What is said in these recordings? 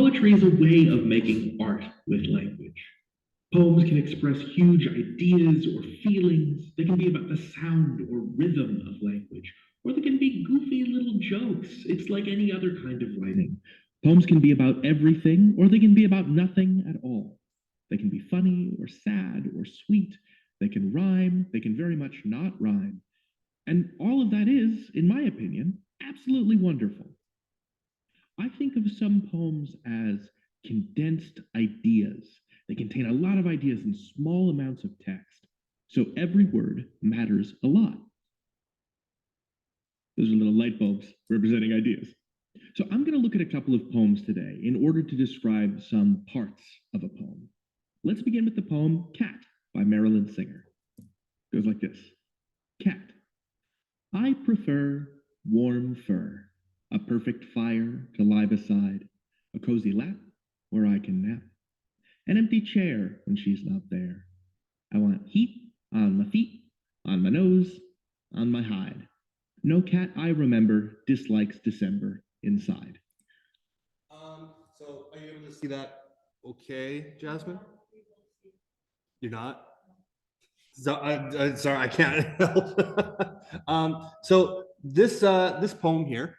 Poetry is a way of making art with language. Poems can express huge ideas or feelings. They can be about the sound or rhythm of language, or they can be goofy little jokes. It's like any other kind of writing. Poems can be about everything, or they can be about nothing at all. They can be funny or sad or sweet. They can rhyme. They can very much not rhyme. And all of that is, in my opinion, absolutely wonderful. I think of some poems as condensed ideas. They contain a lot of ideas in small amounts of text. So every word matters a lot. Those are little light bulbs representing ideas. So I'm going to look at a couple of poems today in order to describe some parts of a poem. Let's begin with the poem Cat by Marilyn Singer. It goes like this. Cat. I prefer warm fur, a perfect fire to lie beside, a cozy lap where I can nap, an empty chair when she's not there. I want heat on my feet, on my nose, on my hide. No cat I remember dislikes December inside. So are you able to see that okay, Jasmine? You're not? So, sorry, I can't help. So this poem here,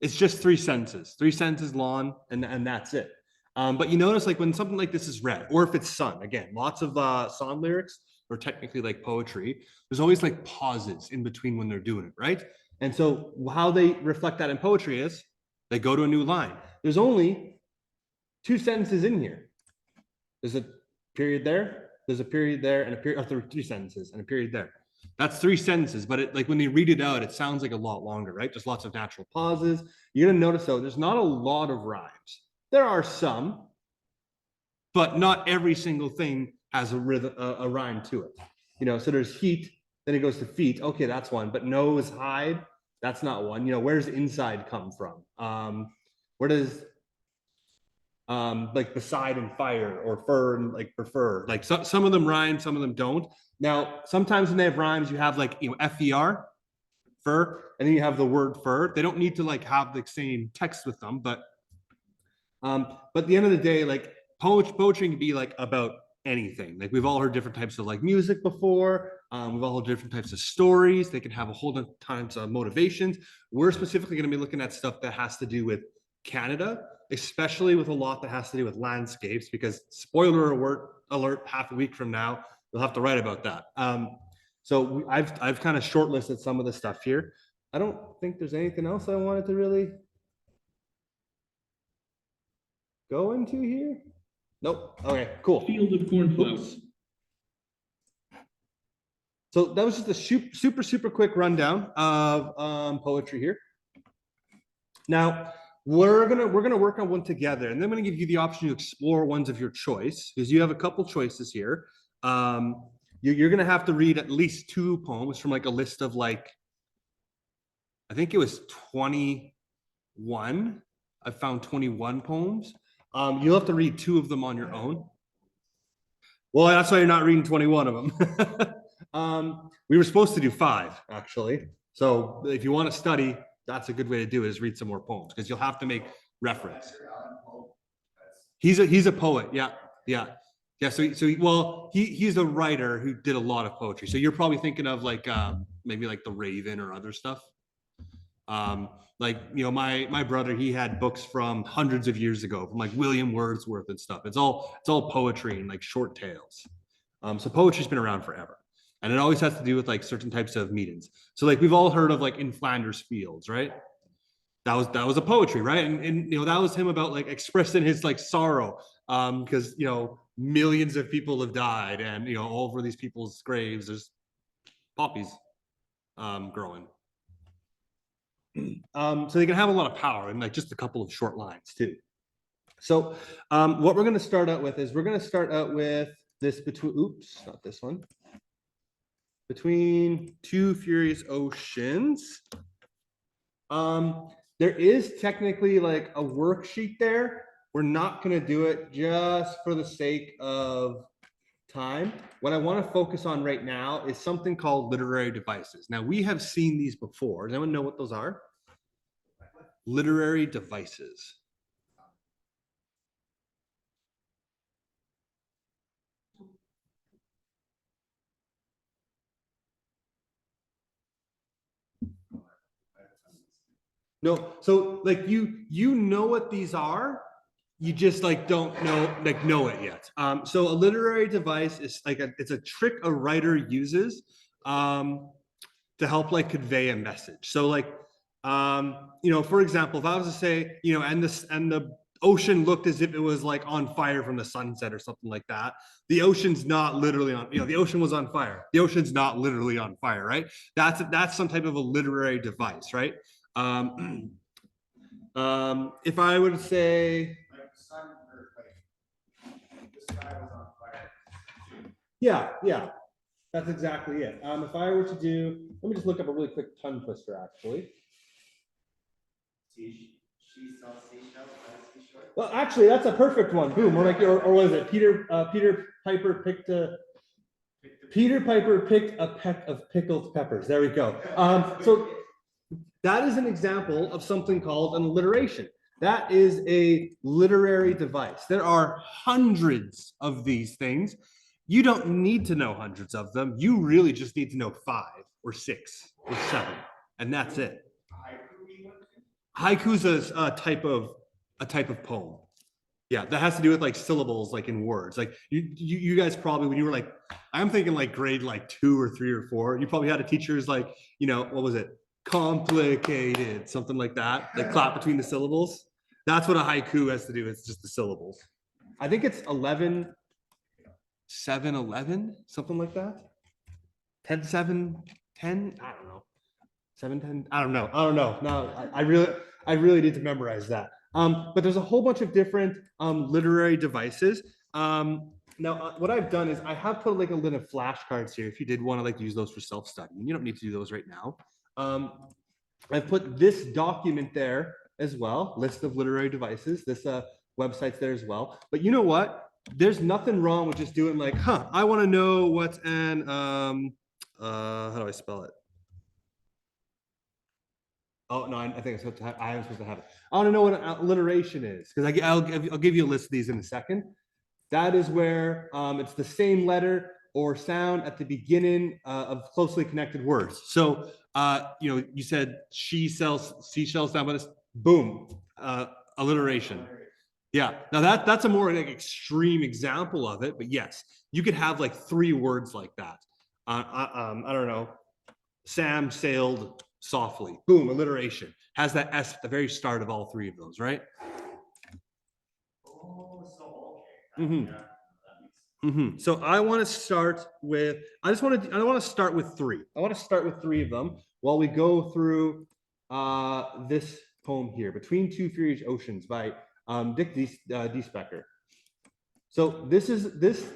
it's just three sentences long, and that's it. But you notice like when something like this is read, or if it's sung, again, lots of song lyrics, or technically like poetry, there's always like pauses in between when they're doing it, right? And so how they reflect that in poetry is they go to a new line. There's only two sentences in here. There's a period there, there's a period there, and a period, or three sentences and a period there. That's three sentences, but it, like when they read it out, it sounds like a lot longer, right? There's lots of natural pauses. You're gonna notice though, there's not a lot of rhymes. There are some, but not every single thing has a rhythm, a rhyme to it. You know, so there's heat, then it goes to feet. Okay, that's one. But nose, hide, that's not one. You know, where's inside come from? Where does like beside and fire, or fur and like prefer? Like some of them rhyme, some of them don't. Now, sometimes when they have rhymes, you have like, you know, FER, fur, and then you have the word fur. They don't need to like have the same text with them, but at the end of the day, like poetry can be like about anything. Like we've all heard different types of like music before. We've all heard different types of stories. They can have a whole bunch of times of motivations. We're specifically going to be looking at stuff that has to do with Canada, especially with a lot that has to do with landscapes, because spoiler alert, half a week from now, we'll have to write about that. So I've kind of shortlisted some of the stuff here. I don't think there's anything else I wanted to really go into here. Nope. Okay, cool. Field of cornflowers. So that was just a super quick rundown of poetry here. Now we're gonna work on one together, and then I'm gonna give you the option to explore ones of your choice, because you have a couple choices here. You're gonna have to read at least two poems from like a list of like, I think it was 21. I found 21 poems. You'll have to read two of them on your own. Well, that's why you're not reading 21 of them. We were supposed to do 5, actually. So if you want to study, that's a good way to do it, is read some more poems, because you'll have to make reference. He's a poet. Yeah. So he's a writer who did a lot of poetry. So you're probably thinking of like maybe like The Raven or other stuff. Like, you know, my brother, he had books from hundreds of years ago, from like William Wordsworth and stuff. It's all poetry and like short tales. So poetry's been around forever, and it always has to do with like certain types of meetings. So like we've all heard of like In Flanders Fields, right? That was a poetry, right? And you know, that was him about like expressing his like sorrow, because you know, millions of people have died, and you know, all over these people's graves there's poppies growing. So they can have a lot of power in like just a couple of short lines too. So what we're going to start out with is we're going to start out with this not this one. Between Two Furious Oceans. There is technically like a worksheet there. We're not going to do it just for the sake of time. What I want to focus on right now is something called literary devices. Now, we have seen these before. Does anyone know what those are? Literary devices. No, so like you know what these are, you just like don't know it yet. So a literary device is like it's a trick a writer uses to help like convey a message. So like for example, if I was to say, and the ocean looked as if it was like on fire from the sunset or something like that. The ocean's not literally on, the ocean was on fire. The ocean's not literally on fire, right? That's some type of a literary device, right? If I would say, yeah, that's exactly it. If I were to do, let me just look up a really quick tongue twister, actually. Well, actually, that's a perfect one. Boom. Or was it Peter Piper picked a peck of pickled peppers. There we go. So that is an example of something called an alliteration. That is a literary device. There are hundreds of these things. You don't need to know hundreds of them. You really just need to know 5 or 6 or 7, and that's it. Haiku is a type of poem. Yeah, that has to do with like syllables, like in words. Like you guys probably, when you were like, I'm thinking like grade like 2 or 3 or 4, you probably had a teacher's like, what was it? Complicated, something like that. Like clap between the syllables. That's what a haiku has to do. It's just the syllables. I think it's 11, 7, 11, something like that. 10, 7, 10. I don't know. 7, 10. I don't know. No, I really need to memorize that. But there's a whole bunch of different literary devices. Now, what I've done is I have put like a list of flashcards here if you did want to like use those for self-study. You don't need to do those right now. I've put this document there as well, list of literary devices. This website's there as well. But you know what? There's nothing wrong with just doing like, I want to know what's an, how do I spell it? Oh, no, I think I am supposed to have it. I want to know what an alliteration is, because I'll give you a list of these in a second. That is where it's the same letter or sound at the beginning of closely connected words. So, you said she sells seashells down by this, boom, alliteration. Yeah, now that's a more like extreme example of it, but yes, you could have like 3 words like that. I don't know. Sam sailed softly. Boom, alliteration. Has that S at the very start of all 3 of those, right? So I want to start with, I want to start with 3. I want to start with 3 of them while we go through this poem here, Between Two Furious Oceans by Dick Deespecker. So this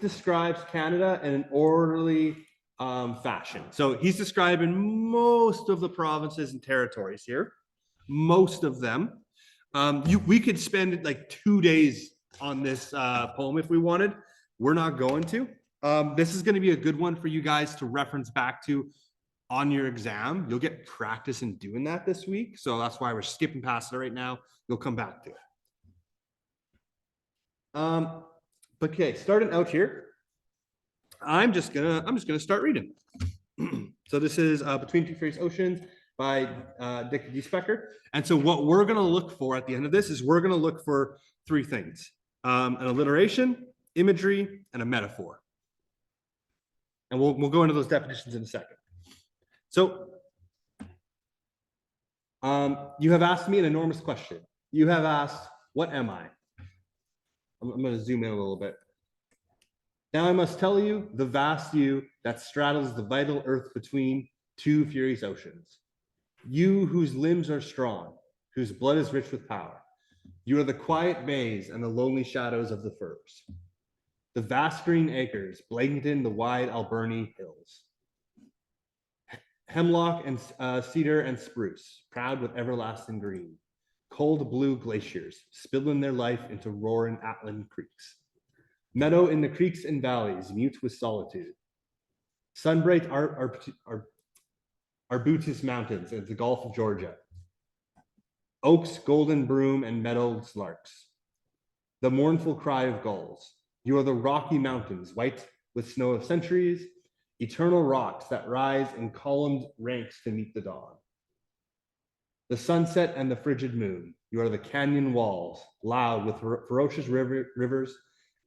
describes Canada in an orderly fashion. So he's describing most of the provinces and territories here, most of them. We could spend like 2 days on this poem if we wanted. We're not going to. This is going to be a good one for you guys to reference back to on your exam. You'll get practice in doing that this week. So that's why we're skipping past it right now. You'll come back to it. But okay, starting out here, I'm just gonna start reading. So this is Between Two Furious Oceans by Dick Deespecker. And so what we're gonna look for at the end of this is we're gonna look for 3 things: an alliteration, imagery, and a metaphor. And we'll go into those definitions in a second. So you have asked me an enormous question. You have asked, what am I? I'm going to zoom in a little bit. Now I must tell you the vast you that straddles the vital earth between 2 furious oceans. You whose limbs are strong, whose blood is rich with power. You are the quiet bays and the lonely shadows of the firs. The vast green acres blanketing the wide Alberni hills. Hemlock and cedar and spruce, proud with everlasting green. Cold blue glaciers, spilling their life into roaring Atlan creeks. Meadow in the creeks and valleys, mute with solitude. Sunbright Arbutus Mountains and the Gulf of Georgia. Oaks, golden broom, and meadows larks. The mournful cry of gulls. You are the Rocky Mountains, white with snow of centuries, eternal rocks that rise in columned ranks to meet the dawn. The sunset and the frigid moon. You are the canyon walls, loud with ferocious rivers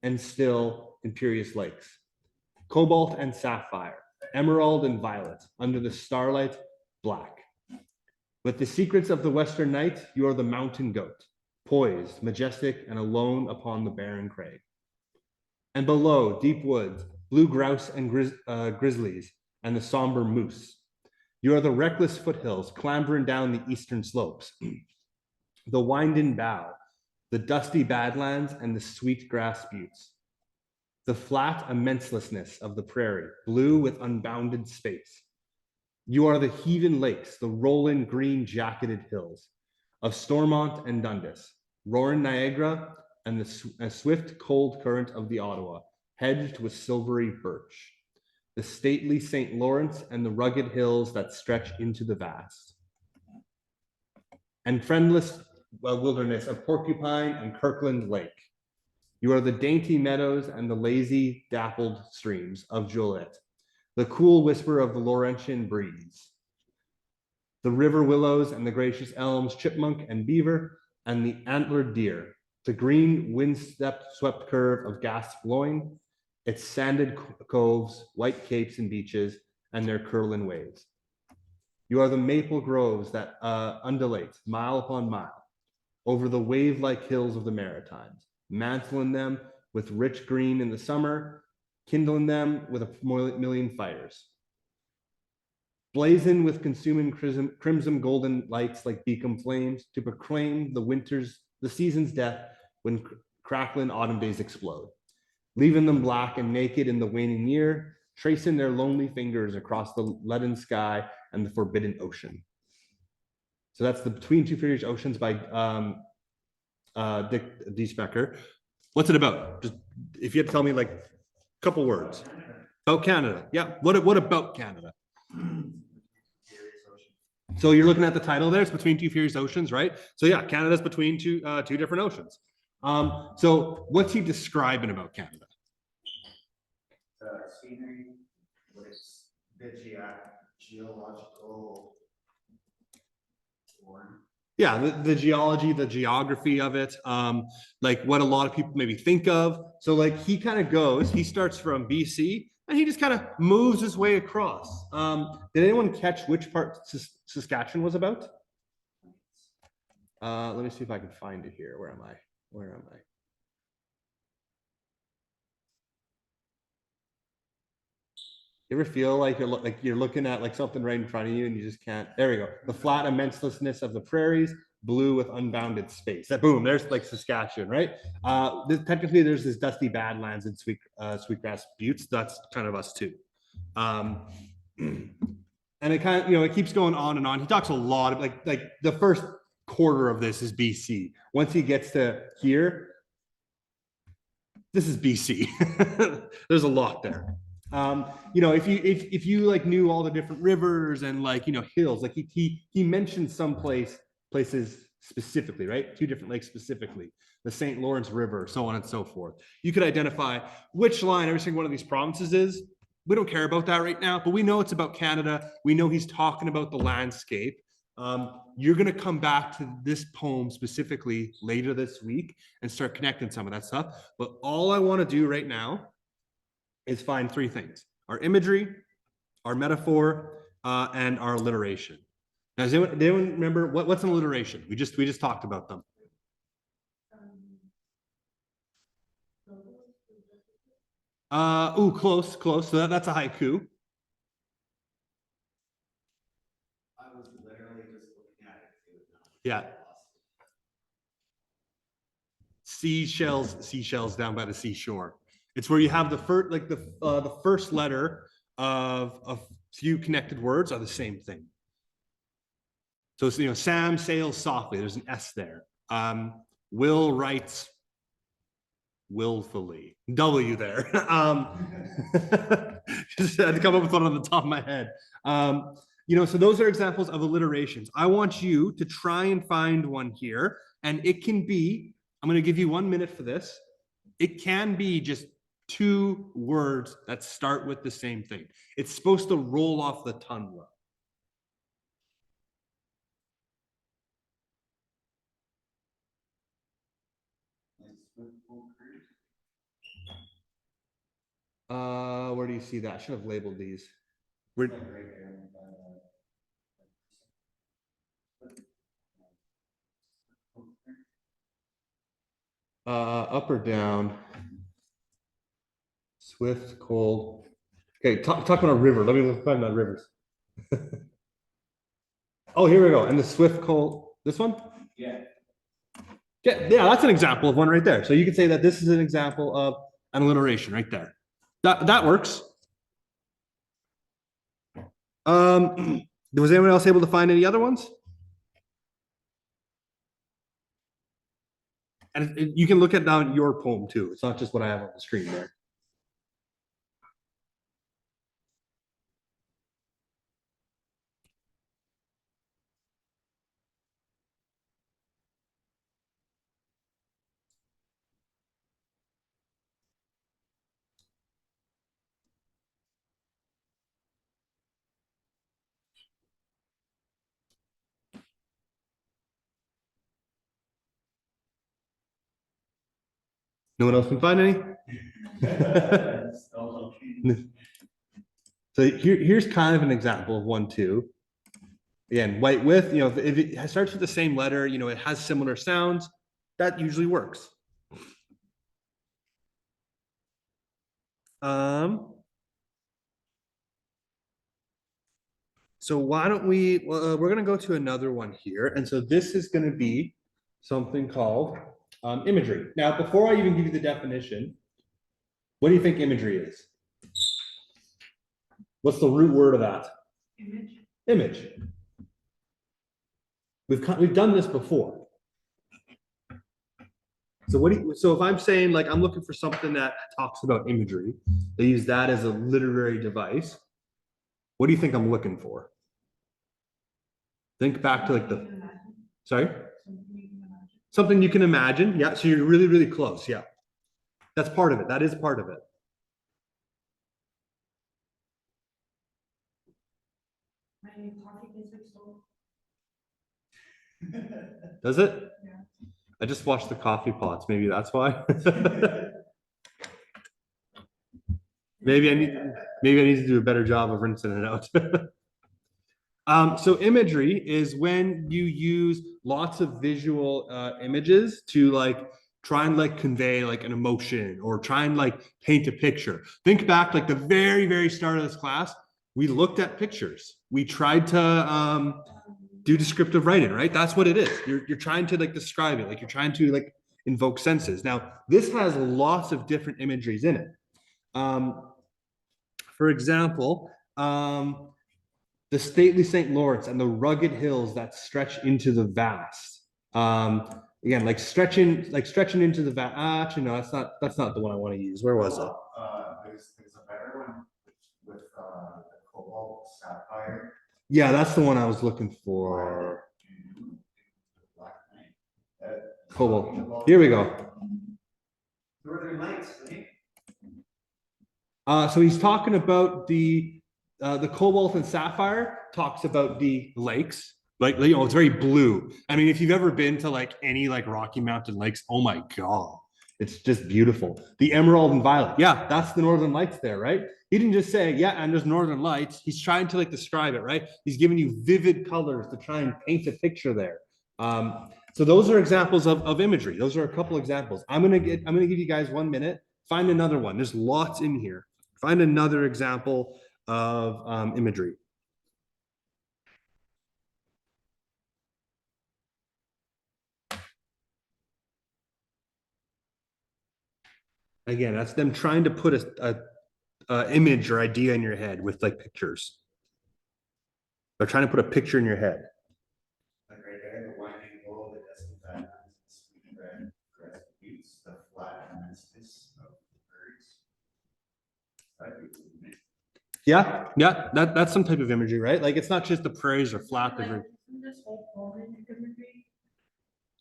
and still, imperious lakes. Cobalt and sapphire, emerald and violet, under the starlight, black. With the secrets of the western night, you are the mountain goat, poised, majestic, and alone upon the barren crag. And below, deep woods, blue grouse and grizzlies, and the somber moose. You are the reckless foothills clambering down the eastern slopes, the winding bow, the dusty badlands, and the sweet grass buttes. The flat immenselessness of the prairie, blue with unbounded space. You are the heaving lakes, the rolling green jacketed hills of Stormont and Dundas, roaring Niagara, and the swift cold current of the Ottawa, hedged with silvery birch. The stately St. Lawrence and the rugged hills that stretch into the vast. And friendless wilderness of Porcupine and Kirkland Lake. You are the dainty meadows and the lazy, dappled streams of Joliet, the cool whisper of the Laurentian breeze, the river willows and the gracious elms, chipmunk and beaver, and the antlered deer, the green wind-swept curve of gas flowing, its sanded coves, white capes and beaches, and their curling waves. You are the maple groves that undulate mile upon mile over the wave-like hills of the Maritimes, mantling them with rich green in the summer, kindling them with a million fires. Blazing with consuming crimson golden lights like beacon flames to proclaim the season's death when crackling autumn days explode, leaving them black and naked in the waning year, tracing their lonely fingers across the leaden sky and the forbidden ocean. So that's the Between Two Furious Oceans by Dick D. Specker. What's it about? Just if you had to tell me like a couple words. About Canada. Yeah. What about Canada? So you're looking at the title there. It's Between Two Furious Oceans, right? So yeah, Canada's between two different oceans. So what's he describing about Canada? Scenery, what is the geological form. Yeah, the geology, the geography of it, like what a lot of people maybe think of. So like he kind of he starts from BC and he just kind of moves his way across. Did anyone catch which part Saskatchewan was about? Let me see if I can find it here. Where am I? You ever feel like you're looking at like something right in front of you and you just can't? There we go. The flat immenselessness of the prairies, blue with unbounded space. Boom, there's like Saskatchewan, right? Technically, there's this dusty badlands and sweetgrass buttes. That's kind of us too. And it kind of, it keeps going on and on. He talks a lot of like the first quarter of this is BC. Once he gets to here, this is BC. There's a lot there. If you like knew all the different rivers and like hills, like he mentioned some places specifically, right? Two different lakes specifically, the St. Lawrence River, so on and so forth. You could identify which line every single one of these provinces is. We don't care about that right now, but we know it's about Canada. We know he's talking about the landscape. You're going to come back to this poem specifically later this week and start connecting some of that stuff. But all I want to do right now is find three things: our imagery, our metaphor, and our alliteration. Now, does anyone remember what's an alliteration? We just talked about them. Close. So that's a haiku. I was literally just looking at it. Yeah. Seashells down by the seashore. It's where you have the first letter of a few connected words are the same thing. So it's, Sam sails softly. There's an S there. Will writes willfully. W there. Just had to come up with one on the top of my head. So those are examples of alliterations. I want you to try and find one here, and it can be, I'm going to give you 1 minute for this. It can be just two words that start with the same thing. It's supposed to roll off the tongue well. Where do you see that? I should have labeled these. Where, up or down? Swift, cold. Okay, talk about a river. Let me find that rivers. Oh, here we go. And the swift, cold. This one? Yeah. Yeah, that's an example of one right there. So you could say that this is an example of an alliteration right there. That works. Was anyone else able to find any other ones? And you can look at down your poem too. It's not just what I have on the screen there. No one else can find any? So here's kind of an example of one too. Again, white with, if it starts with the same letter, it has similar sounds, that usually works. So why don't we're going to go to another one here. And so this is going to be something called imagery. Now, before I even give you the definition, what do you think imagery is? What's the root word of that? Image. Image. We've done this before. So if I'm saying like I'm looking for something that talks about imagery, they use that as a literary device. What do you think I'm looking for? Think back to like sorry? Something you can imagine. Yeah, so you're really, really close. Yeah. That's part of it. That is part of it. Does it? Yeah. I just watched the coffee pots. Maybe that's why. maybe I need to do a better job of rinsing it out. So imagery is when you use lots of visual images to like try and like convey like an emotion or try and like paint a picture. Think back like the very, very start of this class, we looked at pictures. We tried to do descriptive writing, right? That's what it is. You're trying to like describe it, like you're trying to like invoke senses. Now, this has lots of different imageries in it. For example, the stately St. Lawrence and the rugged hills that stretch into the vast. Again, like stretching into the vast. Actually, no, that's not the one I want to use. Where was it? There's a better one with the cobalt sapphire. Yeah, that's the one I was looking for. Cobalt. Here we go. Northern Lights, eh? So he's talking about the cobalt and sapphire talks about the lakes, like it's very blue. I mean, if you've ever been to like any like Rocky Mountain lakes, oh my god, it's just beautiful. The emerald and violet, yeah, that's the Northern Lights there, right? He didn't just say yeah, and there's Northern Lights. He's trying to like describe it, right? He's giving you vivid colors to try and paint a picture there. So those are examples of imagery. Those are a couple examples. I'm gonna give you guys 1 minute. Find another one. There's lots in here. Find another example of imagery. Again, that's them trying to put a image or idea in your head with like pictures. They're trying to put a picture in your head. Like right there, the winding road, the dusty badlands, the sweet red grass buttes, the flat immenseness of the prairies. Yeah, that's some type of imagery, right? Like it's not just the prairies are flat.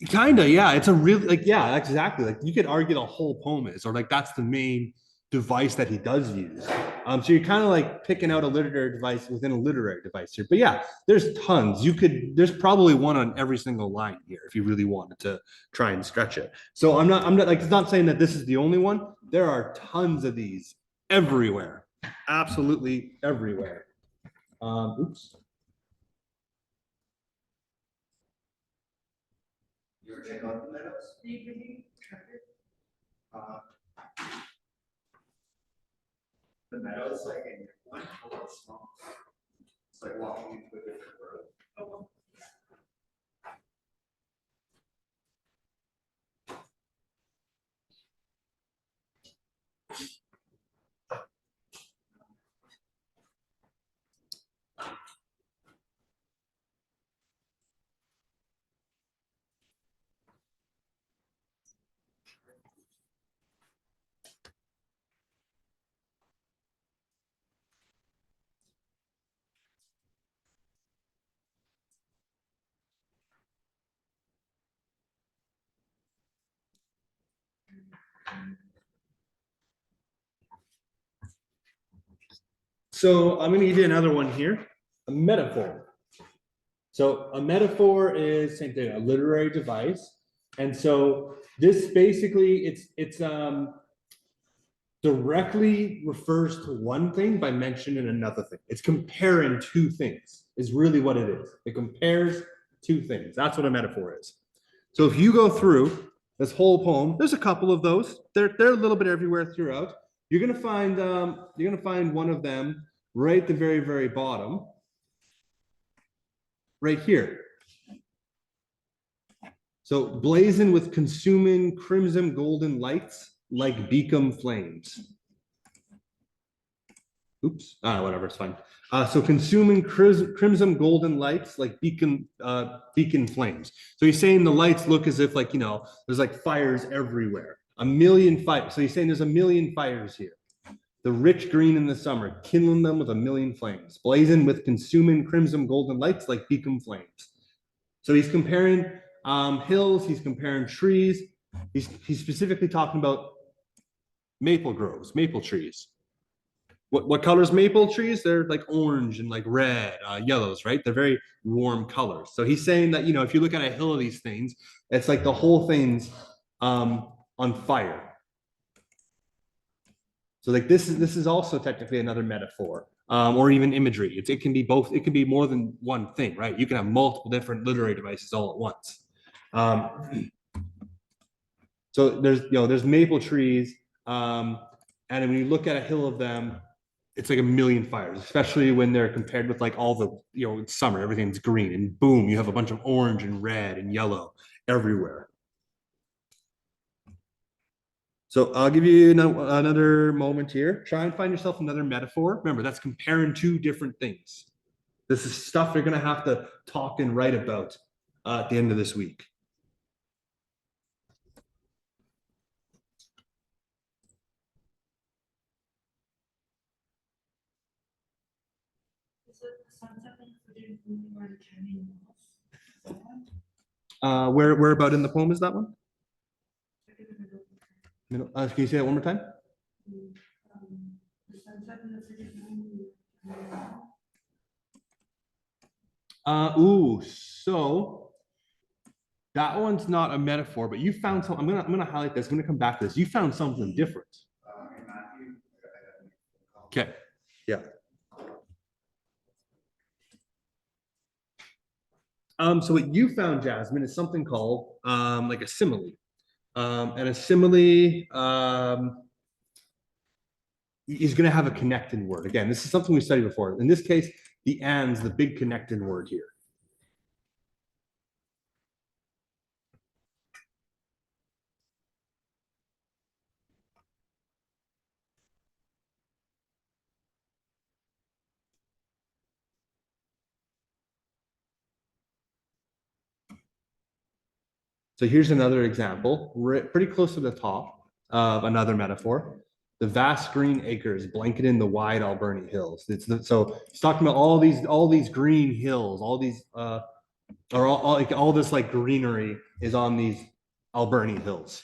Kinda, yeah. It's a really like, yeah, exactly. Like you could argue the whole poem is, or like that's the main device that he does use. So you're kind of like picking out a literary device within a literary device here. But yeah, there's tons. There's probably one on every single line here if you really wanted to try and stretch it. So I'm not like, it's not saying that this is the only one. There are tons of these everywhere, absolutely everywhere. Oops. You ever check out the meadows? Uh, The meadows, like in one whole swamp. It's like walking into a different world. So I'm going to give you another one here, a metaphor. So a metaphor is same thing, a literary device. And so this basically, it's directly refers to one thing by mentioning another thing. It's comparing two things is really what it is. It compares two things. That's what a metaphor is. So if you go through this whole poem, there's a couple of those. They're a little bit everywhere throughout. You're gonna find one of them right at the very, very bottom, right here. So blazing with consuming crimson golden lights like beacon flames. Oops, whatever, it's fine. So consuming crimson golden lights like beacon flames. So he's saying the lights look as if like, there's like fires everywhere. A million fires. So he's saying there's a million fires here. The rich green in the summer, kindling them with a million flames, blazing with consuming crimson golden lights like beacon flames. So he's comparing hills, he's comparing trees. He's specifically talking about maple groves, maple trees. What colors maple trees? They're like orange and like red, yellows, right? They're very warm colors. So he's saying that, if you look at a hill of these things, it's like the whole thing's on fire. So like this is also technically another metaphor, or even imagery. It can be both. It can be more than one thing, right? You can have multiple different literary devices all at once. So there's maple trees, and when you look at a hill of them, it's like a million fires, especially when they're compared with like all the summer, everything's green, and boom, you have a bunch of orange and red and yellow everywhere. So I'll give you another moment here. Try and find yourself another metaphor. Remember, that's comparing two different things. This is stuff you're going to have to talk and write about at the end of this week. Where about in the poem is that one? Can you say that one more time? So that one's not a metaphor, but you found something. I'm gonna highlight this. I'm gonna come back to this. You found something different. Okay. Yeah. So what you found, Jasmine, is something called like a simile. And a simile is going to have a connecting word. Again, this is something we studied before. In this case, the and's the big connecting word here. So here's another example, pretty close to the top of another metaphor. The vast green acres blanketing the wide Alberni hills. So it's talking about all these green hills, all these or all this like greenery is on these Alberni hills.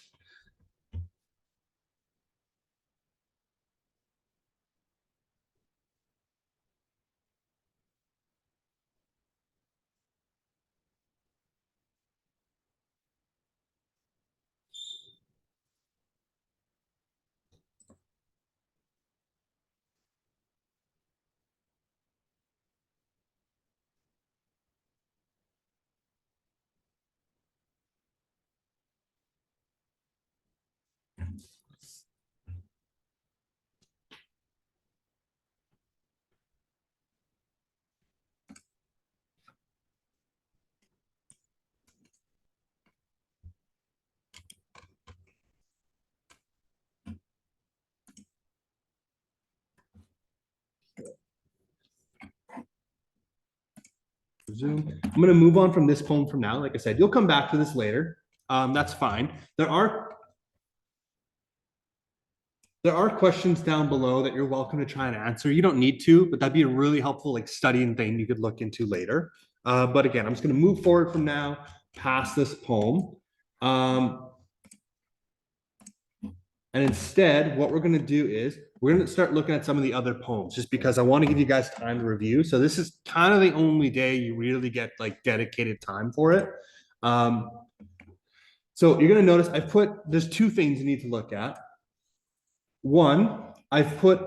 resume. I'm going to move on from this poem from now. Like I said, you'll come back to this later. That's fine. There are questions down below that you're welcome to try and answer. You don't need to, but that'd be a really helpful like studying thing you could look into later. But again, I'm just going to move forward from now past this poem. And instead, what we're going to do is we're going to start looking at some of the other poems just because I want to give you guys time to review. So this is kind of the only day you really get like dedicated time for it. So you're going to notice there's two things you need to look at. One, I've put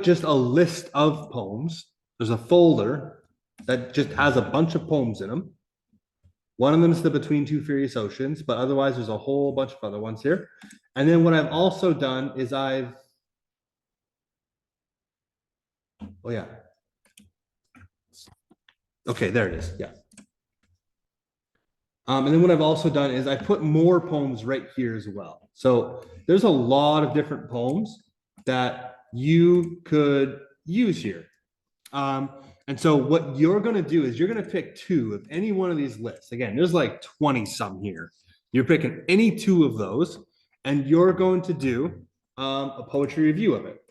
just a list of poems. There's a folder that just has a bunch of poems in them. One of them is the Between Two Furious Oceans, but otherwise there's a whole bunch of other ones here. And then what I've also done is oh yeah. Okay, there it is, yeah. And then what I've also done is I put more poems right here as well. So there's a lot of different poems that you could use here. And so what you're going to do is you're going to pick two of any one of these lists. Again, there's like 20 some here. You're picking any two of those, and you're going to do a poetry review of it.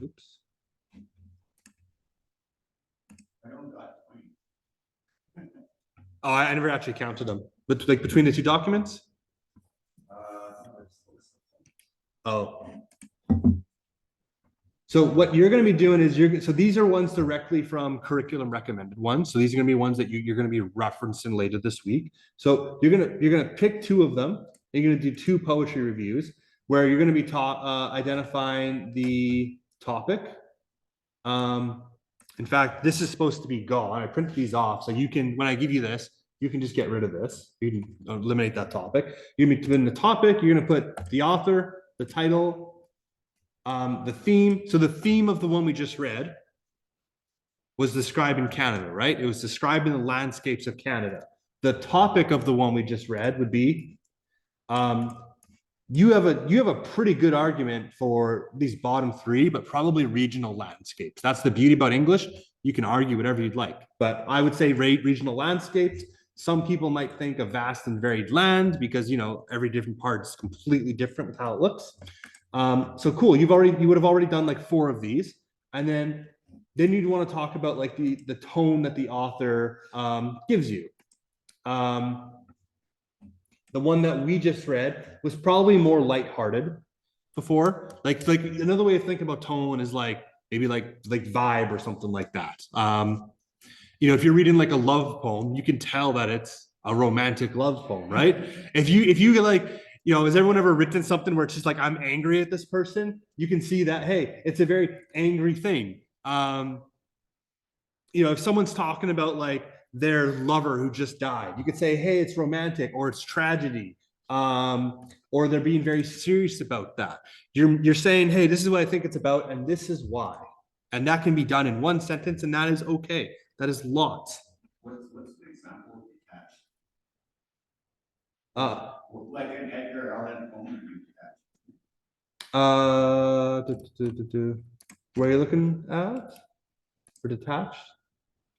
Oops. I don't got 20. Oh, I never actually counted them. But like between the two documents? Oh. So what you're going to be doing is so these are ones directly from curriculum recommended ones. So these are going to be ones that you're going to be referencing later this week. So you're going to pick two of them. You're going to do two poetry reviews where you're going to be identifying the topic. In fact, this is supposed to be gone. I printed these off. So you can, when I give you this, you can just get rid of this. You can eliminate that topic. You're going to be in the topic. You're going to put the author, the title, the theme. So the theme of the one we just read was describing Canada, right? It was describing the landscapes of Canada. The topic of the one we just read would be, you have a pretty good argument for these bottom three, but probably regional landscapes. That's the beauty about English. You can argue whatever you'd like, but I would say regional landscapes. Some people might think a vast and varied land because, you know, every different part is completely different with how it looks. So cool. You would have already done like 4 of these. And then you'd want to talk about like the tone that the author gives you. The one that we just read was probably more lighthearted before. Like another way of thinking about tone is like maybe like vibe or something like that. You know, if you're reading like a love poem, you can tell that it's a romantic love poem, right? If you like, you know, has everyone ever written something where it's just like, I'm angry at this person? You can see that, hey, it's a very angry thing. You know, if someone's talking about like their lover who just died, you could say, hey, it's romantic or it's tragedy. Or they're being very serious about that. You're saying, hey, this is what I think it's about, and this is why. And that can be done in one sentence, and that is okay. That is lots. What's an example of detached? Like an Edgar Allan Poe detached. Where are you looking at? For detached?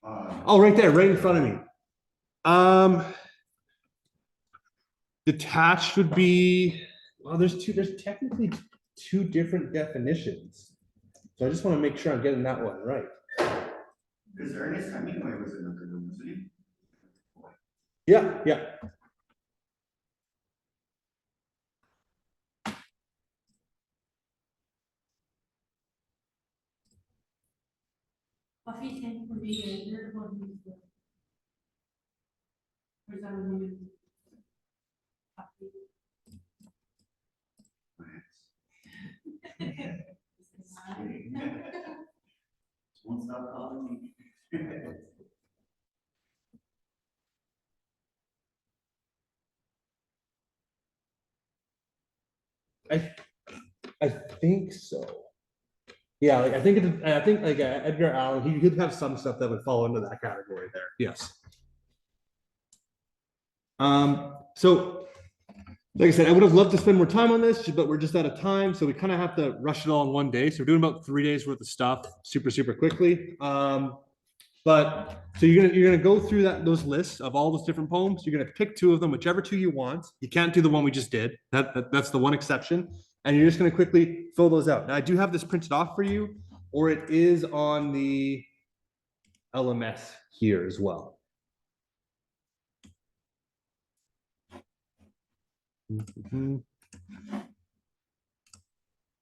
Oh, right there, right in front of me. Detached would be, well, there's technically 2 different definitions. So I just want to make sure I'm getting that one right. Because Ernest Hemingway was in a good one, wasn't he? Yeah. Won't stop calling me. I think so. Yeah, like I think like Edgar Allan, he could have some stuff that would fall into that category there. Yes. So Like I said, I would have loved to spend more time on this, but we're just out of time, so we kind of have to rush it all in one day. So we're doing about 3 days worth of stuff, super quickly. But so you're gonna go through those lists of all those different poems. You're gonna pick two of them, whichever two you want. You can't do the one we just did. That's the one exception. And you're just gonna quickly fill those out. Now I do have this printed off for you, or it is on the LMS here as well. Mhm.